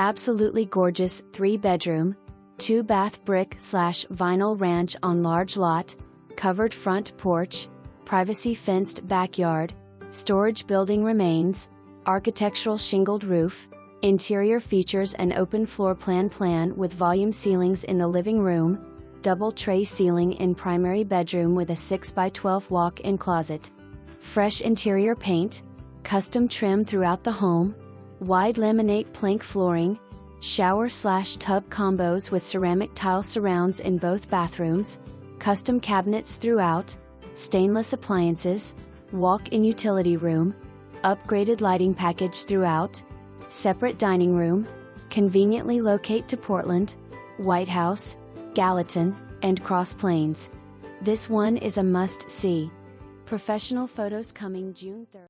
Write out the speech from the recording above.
Absolutely gorgeous 3-bedroom, 2-bath brick/vinyl ranch on large lot, covered front porch, privacy fenced backyard, storage building remains, architectural shingled roof. Interior features an open floor plan with volume ceilings in the living room, double tray ceiling in primary bedroom with a 6x12 walk-in closet. Fresh interior paint, custom trim throughout the home, wide laminate plank flooring, shower/tub combos with ceramic tile surrounds in both bathrooms, custom cabinets throughout, stainless appliances, walk-in utility room, upgraded lighting package throughout, separate dining room, conveniently locate to Portland, White House, Gallatin, and Cross Plains. This one is a must-see. Professional photos coming June 3rd.